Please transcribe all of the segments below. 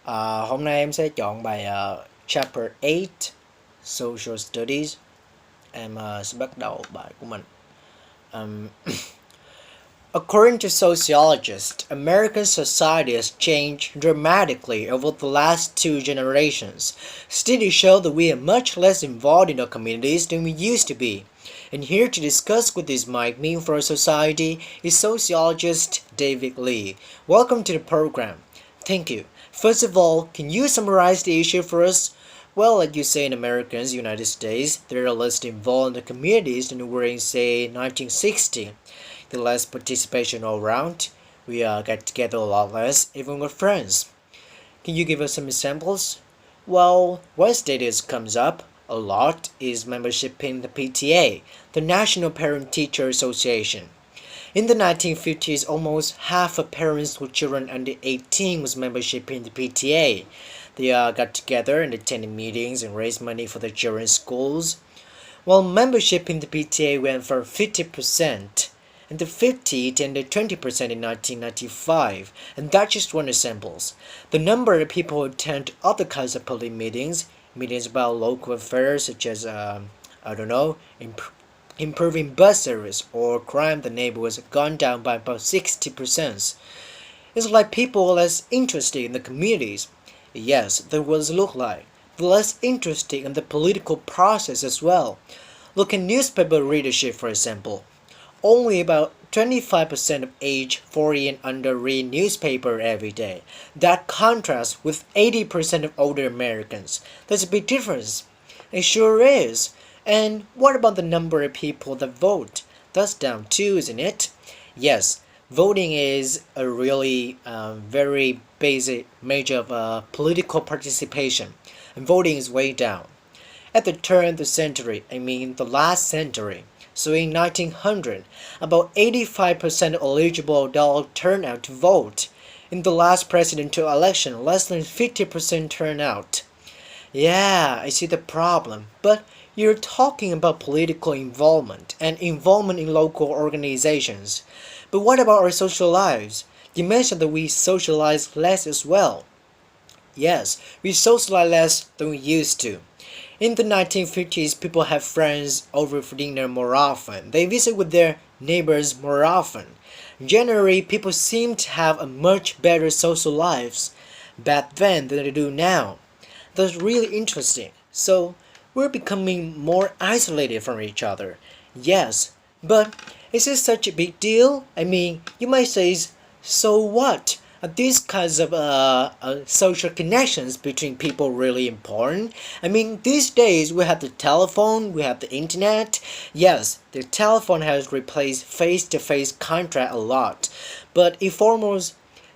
Hôm nay em sẽ chọn bài Chapter 8 Social Studies. Em sẽ bắt đầu bài của mình. Um, According to sociologists, American society has changed dramatically over the last two generations. Studies show that we are much less involved in our communities than we used to be. And here to discuss what this might mean for our society is sociologist David Lee. Welcome to the program. Thank you. First of all, can you summarize the issue for us? Well, like you say in Americans, United States, they're less involved in the communities than were in, say, 1960. The less participation all around. We get together a lot less, even with friends. Can you give us some examples? Well, one status comes up a lot is membership in the PTA, the National Parent Teacher Association. In the 1950s, almost half of parents with children under 18 was membership in the PTA. They got together and attended meetings and raised money for their children's schools. Well, membership in the PTA went from 50% and to 50 to 20% in 1995, and that's just one example. The number of people who attend other kinds of public meetings about local affairs such as, improving bus service or crime in the neighborhoods have gone down by about 60%. It's like people are less interested in the communities. Yes, that was look like. They're less interested in the political process as well. Look at newspaper readership, for example. Only about 25% of age 40 and under read newspaper every day. That contrasts with 80% of older Americans. There's a big difference. It sure is. And what about the number of people that vote? That's down too, isn't it? Yes, voting is a really very basic measure of political participation, and voting is way down. At the turn of the century, the last century, so in 1900, about 85% of eligible adults turned out to vote. In the last presidential election, less than 50% turnout. Yeah, I see the problem, but you're talking about political involvement and involvement in local organizations. But what about our social lives? You mentioned that we socialize less as well. Yes, we socialize less than we used to. In the 1950s, people had friends over for dinner more often. They visit with their neighbors more often. Generally, people seem to have a much better social lives back then than they do now. That's really interesting. So, we're becoming more isolated from each other. Yes, but is this such a big deal? You might say, so what? Are these kinds of social connections between people really important? These days we have the telephone, we have the internet. Yes, the telephone has replaced face-to-face contact a lot, but informal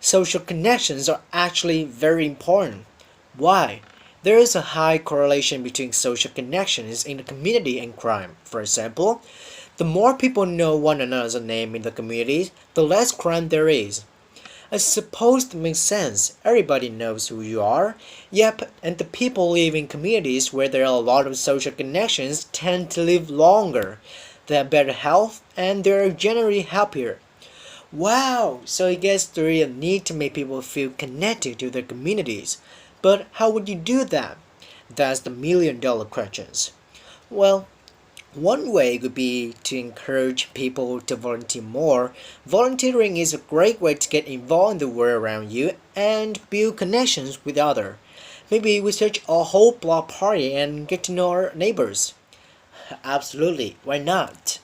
social connections are actually very important. Why? There is a high correlation between social connections in the community and crime. For example, the more people know one another's name in the community, the less crime there is. I suppose it makes sense. Everybody knows who you are. Yep, and the people live in communities where there are a lot of social connections tend to live longer. They have better health and they're generally happier. Wow, so I guess there is a need to make people feel connected to their communities. But how would you do that? That's the million-dollar questions. Well, one way could be to encourage people to volunteer more. Volunteering is a great way to get involved in the world around you and build connections with others. Maybe we search a whole block party and get to know our neighbors. Absolutely, why not?